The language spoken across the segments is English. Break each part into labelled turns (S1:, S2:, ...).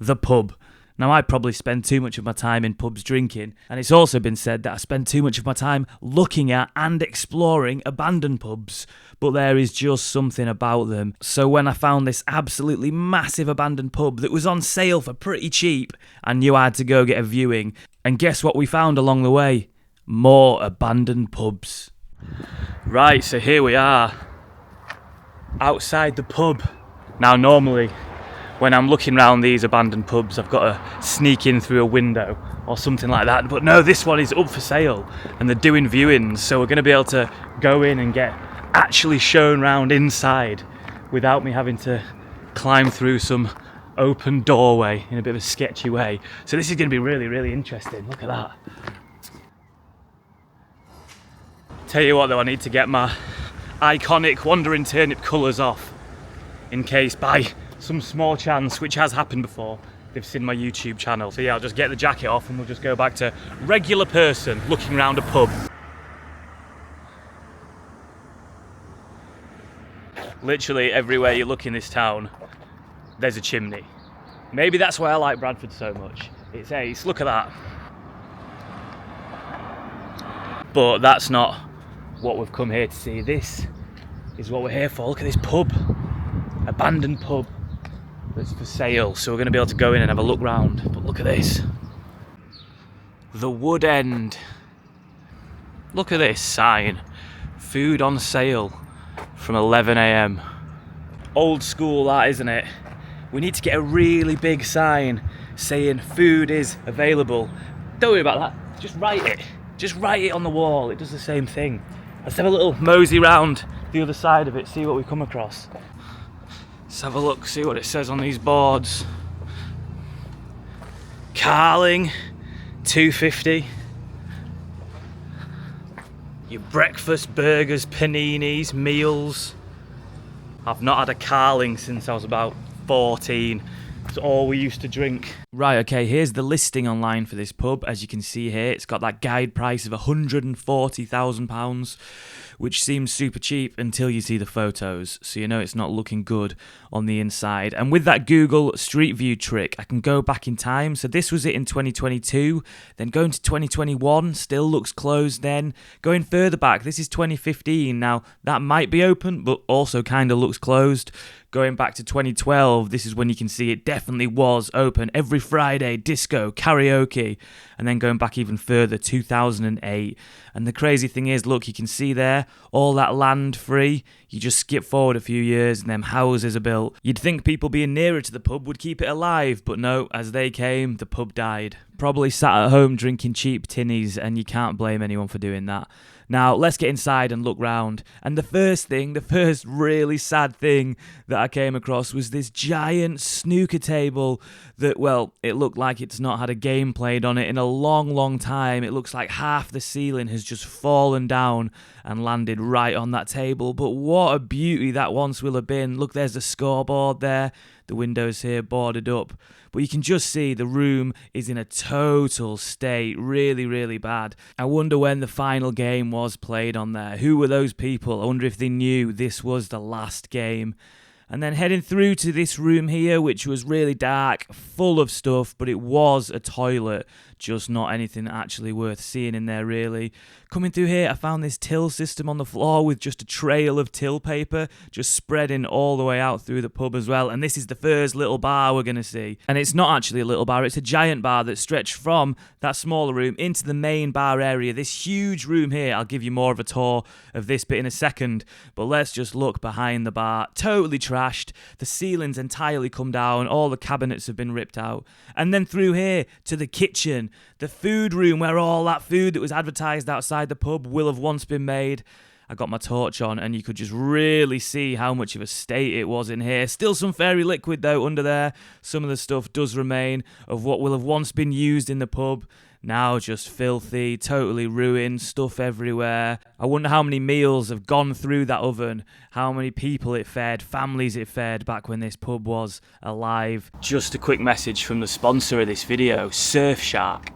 S1: the pub. Now, I probably spend too much of my time in pubs drinking, and it's also been said that I spend too much of my time looking at and exploring abandoned pubs, but there is just something about them. So when I found this absolutely massive abandoned pub that was on sale for pretty cheap, I knew I had to go get a viewing. And guess what we found along the way? More abandoned pubs. Right, so here we are, outside the pub. Now, normally, when I'm looking around these abandoned pubs, I've got to sneak in through a window or something like that. But no, this one is up for sale and they're doing viewings. So we're going to be able to go in and get actually shown round inside without me having to climb through some open doorway in a bit of a sketchy way. So this is going to be really, really interesting. Look at that. Tell you what though, I need to get my iconic wandering turnip colours off in case by some small chance, which has happened before, they've seen my YouTube channel. So yeah, I'll just get the jacket off and we'll just go back to regular person looking around a pub. Literally everywhere you look in this town, there's a chimney. Maybe that's why I like Bradford so much. It's ace, look at that. But that's not what we've come here to see. This is what we're here for. Look at this pub, abandoned pub that's for sale. So we're going to be able to go in and have a look round. But look at this, the Wood End. Look at this sign, food on sale from 11 AM. Old school that, isn't it? We need to get a really big sign saying food is available. Don't worry about that, just write it. Just write it on the wall, it does the same thing. Let's have a little mosey round the other side of it, see what we come across. Let's have a look, see what it says on these boards. Carling, $2.50. Your breakfast, burgers, paninis, meals. I've not had a Carling since I was about 14. It's all we used to drink. Right, okay, here's the listing online for this pub. As you can see here, it's got that guide price of £140,000, which seems super cheap until you see the photos, so you know it's not looking good on the inside. And with that Google Street View trick, I can go back in time. So this was it in 2022, then going to 2021, still looks closed then. Going further back, this is 2015. Now, that might be open, but also kind of looks closed. Going back to 2012, this is when you can see it definitely was open every Friday, disco, karaoke, and then going back even further, 2008. And the crazy thing is, look, you can see there, all that land free. You just skip forward a few years and them houses are built. You'd think people being nearer to the pub would keep it alive, but no, as they came, the pub died. Probably sat at home drinking cheap tinnies, and you can't blame anyone for doing that. Now, let's get inside and look round. And the first really sad thing that I came across was this giant snooker table that, well, it looked like it's not had a game played on it in a long, long time. It looks like half the ceiling has just fallen down and landed right on that table. But what a beauty that once will have been. Look, there's the scoreboard there. The windows here boarded up. But you can just see the room is in a total state, really, really bad. I wonder when the final game was played on there. Who were those people? I wonder if they knew this was the last game. And then heading through to this room here, which was really dark, full of stuff, but it was a toilet, just not anything actually worth seeing in there, really. Coming through here, I found this till system on the floor with just a trail of till paper just spreading all the way out through the pub as well. And this is the first little bar we're going to see. And it's not actually a little bar, it's a giant bar that stretched from that smaller room into the main bar area. This huge room here, I'll give you more of a tour of this bit in a second. But let's just look behind the bar. Totally trashed. The ceiling's entirely come down. All the cabinets have been ripped out. And then through here to the kitchen. The food room where all that food that was advertised outside the pub will have once been made. I got my torch on and you could just really see how much of a state it was in here. Still some fairy liquid though under there. Some of the stuff does remain of what will have once been used in the pub. Now just filthy, totally ruined, stuff everywhere. I wonder how many meals have gone through that oven, how many people it fed, families it fed back when this pub was alive. Just a quick message from the sponsor of this video, Surfshark.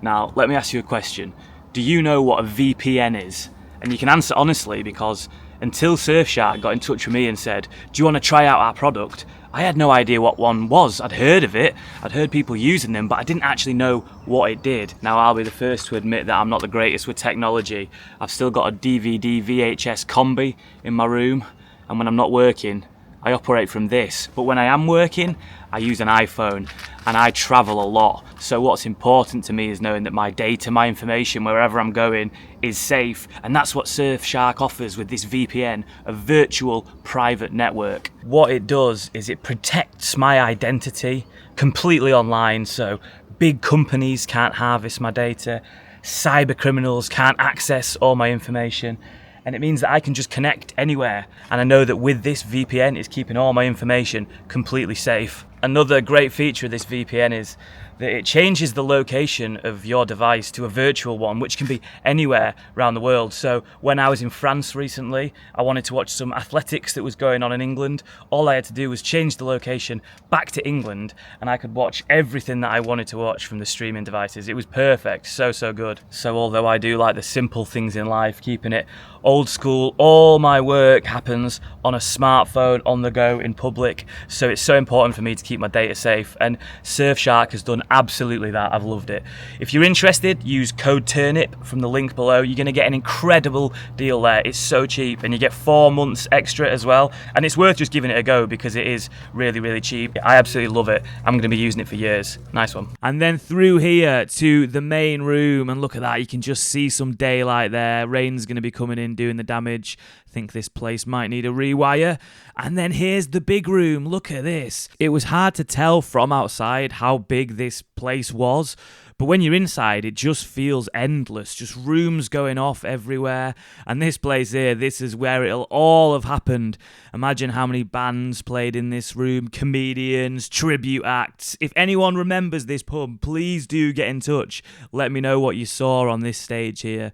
S1: Now, let me ask you a question. Do you know what a VPN is? And you can answer honestly because until Surfshark got in touch with me and said, do you want to try out our product? I had no idea what one was. I'd heard of it, I'd heard people using them, but I didn't actually know what it did. Now, I'll be the first to admit that I'm not the greatest with technology. I've still got a DVD VHS combi in my room, and when I'm not working, I operate from this. But when I am working, I use an iPhone, and I travel a lot. So what's important to me is knowing that my data, my information, wherever I'm going, is safe. And that's what Surfshark offers with this VPN, a virtual private network. What it does is it protects my identity completely online, so big companies can't harvest my data, cyber criminals can't access all my information, and it means that I can just connect anywhere. And I know that with this VPN, it's keeping all my information completely safe. Another great feature of this VPN is that it changes the location of your device to a virtual one, which can be anywhere around the world. So when I was in France recently, I wanted to watch some athletics that was going on in England. All I had to do was change the location back to England, and I could watch everything that I wanted to watch from the streaming devices. It was perfect, so good. So although I do like the simple things in life, keeping it old school, all my work happens on a smartphone on the go in public. So it's so important for me to keep my data safe, and Surfshark has done absolutely that. I've loved it. If you're interested, use code TURNIP from the link below. You're going to get an incredible deal there. It's so cheap, and you get 4 months extra as well, and it's worth just giving it a go because it is really cheap. I absolutely love it. I'm going to be using it for years. Nice one. And then through here to the main room, and look at that, you can just see some daylight there. Rain's going to be coming in doing the damage. Think this place might need a rewire. And then here's the big room. Look at this. It was hard to tell from outside how big this place was, but when you're inside, it just feels endless. Just rooms going off everywhere. And this place here, this is where it'll all have happened. Imagine how many bands played in this room, comedians, tribute acts. If anyone remembers this pub, please do get in touch. Let me know what you saw on this stage here.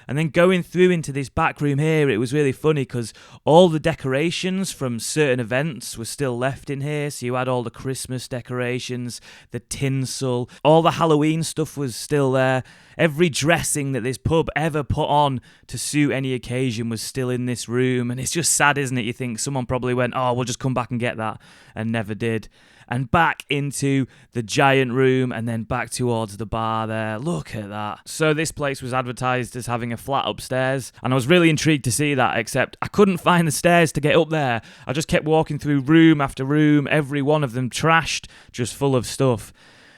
S1: And then going through into this back room here, it was really funny because all the decorations from certain events were still left in here. So you had all the Christmas decorations, the tinsel, all the Halloween stuff was still there. Every dressing that this pub ever put on to suit any occasion was still in this room. And it's just sad, isn't it? You think someone probably went, oh, we'll just come back and get that, and never did. And back into the giant room, and then back towards the bar there. Look at that. So this place was advertised as having a flat upstairs, and I was really intrigued to see that, except I couldn't find the stairs to get up there. I just kept walking through room after room, every one of them trashed, just full of stuff.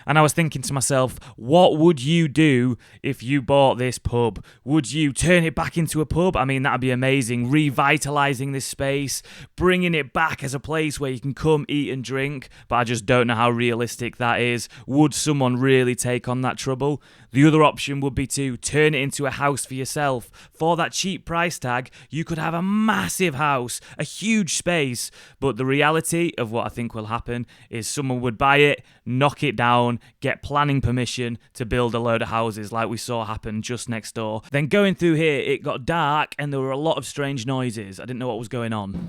S1: And I was thinking to myself, what would you do if you bought this pub? Would you turn it back into a pub? I mean, that'd be amazing. Revitalising this space, bringing it back as a place where you can come, eat and drink. But I just don't know how realistic that is. Would someone really take on that trouble? The other option would be to turn it into a house for yourself. For that cheap price tag, you could have a massive house, a huge space. But the reality of what I think will happen is someone would buy it, knock it down, get planning permission to build a load of houses like we saw happen just next door. Then going through here, it got dark and there were a lot of strange noises. I didn't know what was going on.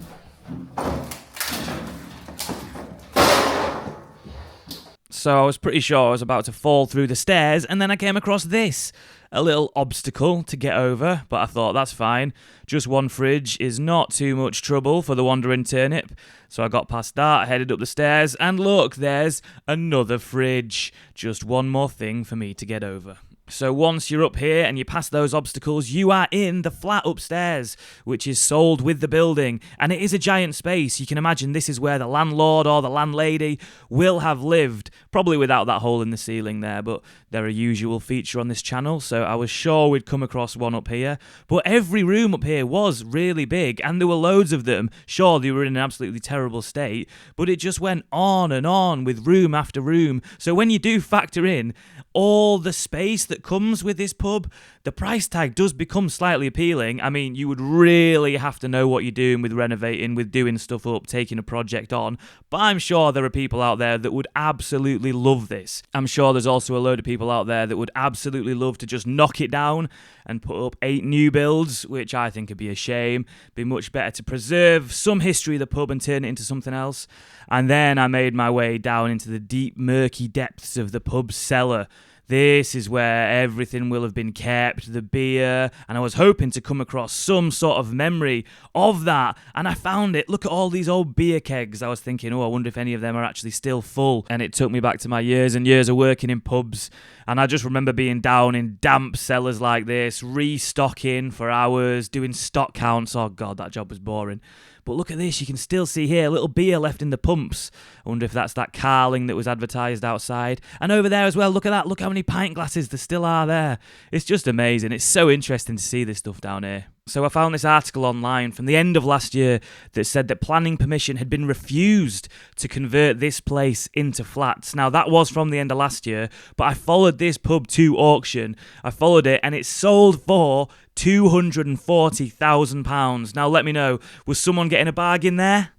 S1: So I was pretty sure I was about to fall through the stairs, and then I came across this. A little obstacle to get over, but I thought that's fine. Just one fridge is not too much trouble for the wandering turnip. So I got past that, headed up the stairs, and look, there's another fridge. Just one more thing for me to get over. So once you're up here and you pass those obstacles, you are in the flat upstairs, which is sold with the building. And it is a giant space. You can imagine this is where the landlord or the landlady will have lived. Probably without that hole in the ceiling there, but they're a usual feature on this channel, so I was sure we'd come across one up here. But every room up here was really big, and there were loads of them. Sure, they were in an absolutely terrible state, but it just went on and on with room after room. So when you do factor in all the space that comes with this pub, the price tag does become slightly appealing. I mean, you would really have to know what you're doing with renovating, with doing stuff up, taking a project on. But I'm sure there are people out there that would absolutely love this. I'm sure there's also a load of people out there that would absolutely love to just knock it down and put up 8 new builds, which I think would be a shame. Be much better to preserve some history of the pub and turn it into something else. And then I made my way down into the deep, murky depths of the pub's cellar. This is where everything will have been kept, the beer, and I was hoping to come across some sort of memory of that, and I found it. Look at all these old beer kegs. I was thinking, oh, I wonder if any of them are actually still full, and it took me back to my years and years of working in pubs, and I just remember being down in damp cellars like this, restocking for hours, doing stock counts. Oh God, that job was boring. But look at this, you can still see here a little beer left in the pumps. I wonder if that's that Carling that was advertised outside. And over there as well, look at that, look how many pint glasses there still are there. It's just amazing, it's so interesting to see this stuff down here. So I found this article online from the end of last year that said that planning permission had been refused to convert this place into flats. Now that was from the end of last year, but I followed this pub to auction. I followed it and it sold for £240,000. Now let me know, was someone getting a bargain there?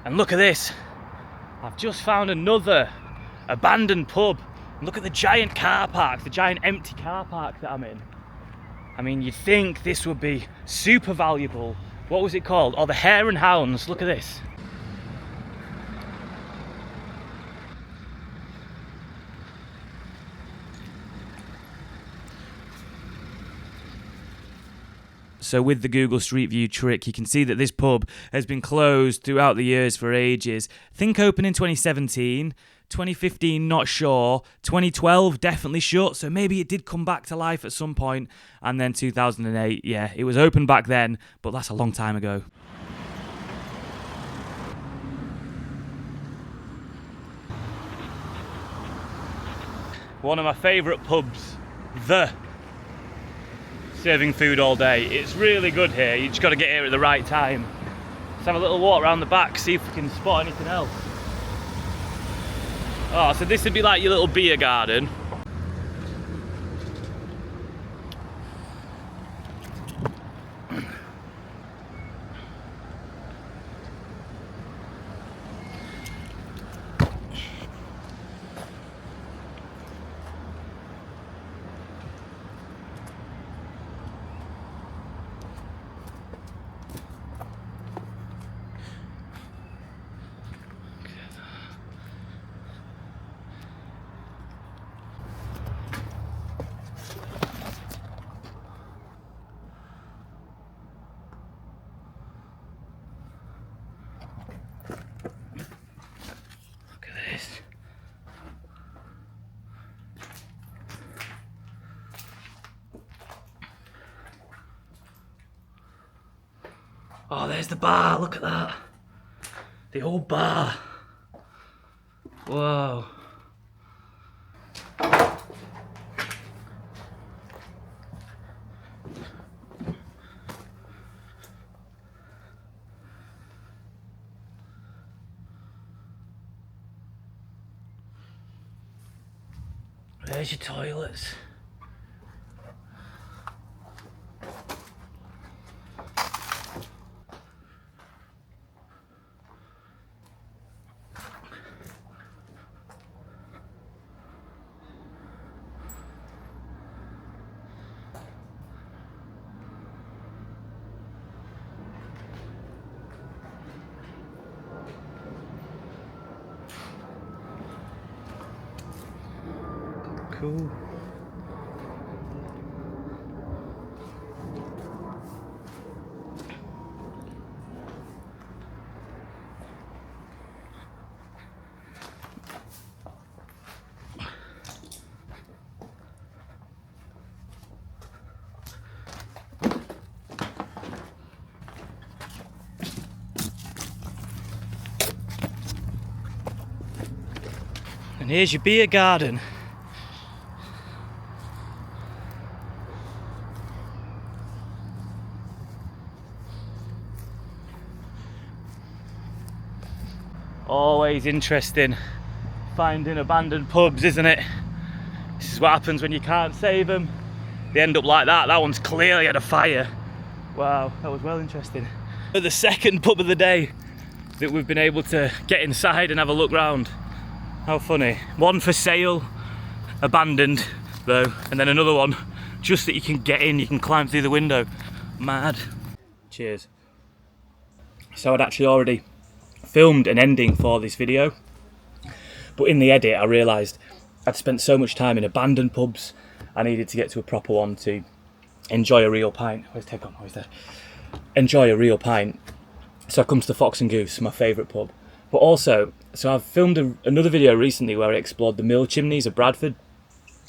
S1: And look at this, I've just found another abandoned pub. And look at the giant car park, the giant empty car park that I'm in. I mean, you'd think this would be super valuable. What was it called? Oh, the Hare and Hounds. Look at this. So with the Google Street View trick, you can see that this pub has been closed throughout the years for ages. Think open in 2017. 2015, not sure. 2012, definitely shut, so maybe it did come back to life at some point. And then 2008, yeah, it was open back then, but that's a long time ago. One of my favourite pubs, serving food all day. It's really good here, you just got to get here at the right time. Let's have a little walk around the back, see if we can spot anything else. Oh, so this would be like your little beer garden. Oh, there's the bar, look at that. The old bar. Whoa. There's your toilets. Cool. And here's your beer garden. Always interesting finding abandoned pubs, isn't it? This is what happens when you can't save them. They end up like that. That one's clearly had a fire. Wow, that was well interesting. The second pub of the day that we've been able to get inside and have a look round. How funny. One for sale, abandoned though, and then another one just that you can get in, you can climb through the window. Mad. Cheers. So I'd actually already filmed an ending for this video, but in the edit I realised I'd spent so much time in abandoned pubs. I needed to get to a proper one to enjoy a real pint. Where's Ted gone? Where's Ted? Enjoy a real pint. So I come to the Fox and Goose, my favourite pub. But also, so I've filmed another video recently where I explored the mill chimneys of Bradford.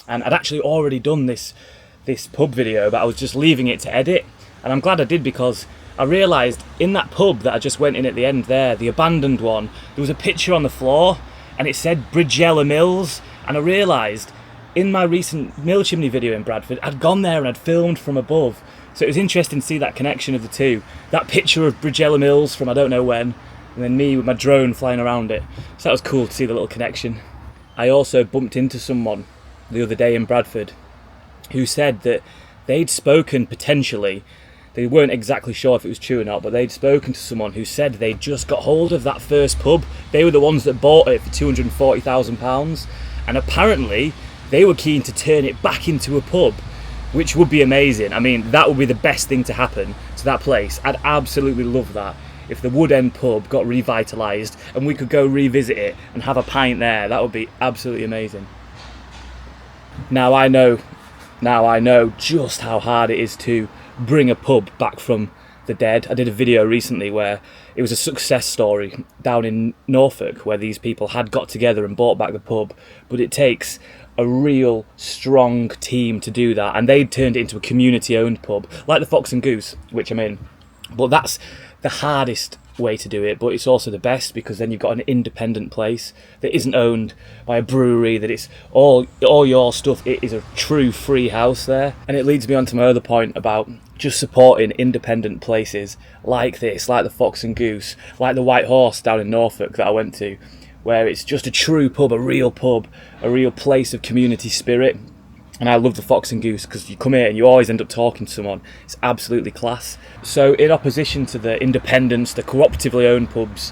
S1: And I'd actually already done this pub video, but I was just leaving it to edit. And I'm glad I did, because I realised in that pub that I just went in at the end there, the abandoned one, there was a picture on the floor and it said Bridgella Mills. And I realised in my recent mill chimney video in Bradford, I'd gone there and I'd filmed from above. So it was interesting to see that connection of the two. That picture of Bridgella Mills from I don't know when, and then me with my drone flying around it. So that was cool to see the little connection. I also bumped into someone the other day in Bradford who said that they'd spoken potentially, they weren't exactly sure if it was true or not, but they'd spoken to someone who said they'd just got hold of that first pub. They were the ones that bought it for £240,000, and apparently they were keen to turn it back into a pub, which would be amazing. I mean, that would be the best thing to happen to that place. I'd absolutely love that. If the Wood End pub got revitalised and we could go revisit it and have a pint there, that would be absolutely amazing. Now I know just how hard it is to bring a pub back from the dead. I did a video recently where it was a success story down in Norfolk where these people had got together and bought back the pub, but it takes a real strong team to do that, and they turned it into a community owned pub like the Fox and Goose, which I'm in. But that's the hardest way to do it, but it's also the best, because then you've got an independent place that isn't owned by a brewery, that it's all your stuff. It is a true free house there. And it leads me on to my other point about just supporting independent places like this, like the Fox and Goose, like the White Horse down in Norfolk that I went to, where it's just a true pub, a real place of community spirit. And I love the Fox and Goose because you come here and you always end up talking to someone. It's absolutely class. So in opposition to the independents, the cooperatively owned pubs,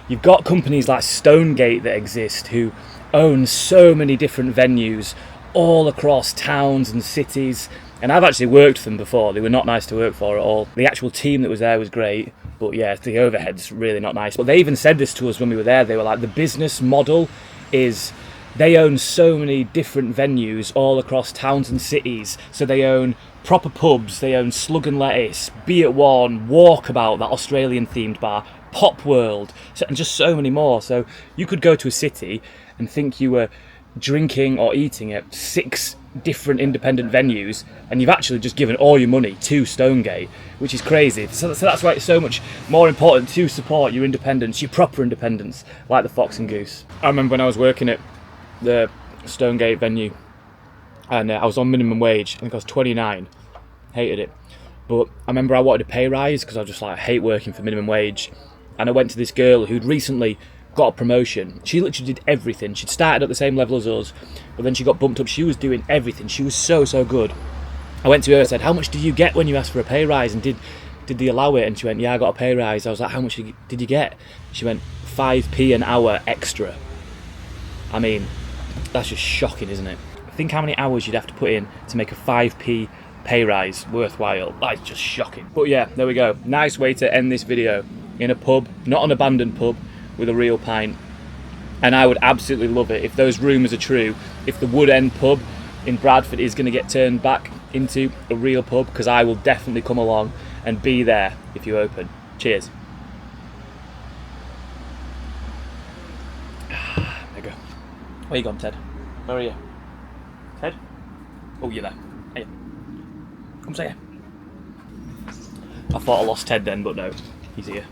S1: you've got companies like Stonegate that exist who own so many different venues all across towns and cities. And I've actually worked for them before. They were not nice to work for at all. The actual team that was there was great, but yeah, the overhead's really not nice. But they even said this to us when we were there. They were like, the business model is they own so many different venues all across towns and cities. So they own proper pubs, they own Slug and Lettuce, Be at One, Walkabout, that Australian themed bar, Pop World, and just so many more. So you could go to a city and think you were drinking or eating at 6 different independent venues, and you've actually just given all your money to Stonegate, which is crazy. So that's why it's so much more important to support your independence, your proper independence, like the Fox and Goose. I remember when I was working at the Stonegate venue, and I was on minimum wage. I think I was 29, hated it. But I remember I wanted a pay rise because I was just like, I hate working for minimum wage. And I went to this girl who'd recently got a promotion. She literally did everything. She'd started at the same level as us, but then she got bumped up. She was doing everything. She was so good. I went to her and said, how much do you get when you ask for a pay rise? And did they allow it? And she went, yeah, I got a pay rise. I was like, how much did you get? She went, 5p an hour extra. I mean, that's just shocking, isn't it? Think how many hours you'd have to put in to make a 5p pay rise worthwhile. That's just shocking. But yeah, there we go. Nice way to end this video. In a pub, not an abandoned pub, with a real pint. And I would absolutely love it if those rumours are true, if the Wood End pub in Bradford is going to get turned back into a real pub, because I will definitely come along and be there if you open. Cheers. There you go. Where you gone, Ted? Where are you? Ted? Oh, you're there. Hey. Come say yeah. I thought I lost Ted then, but no, he's here.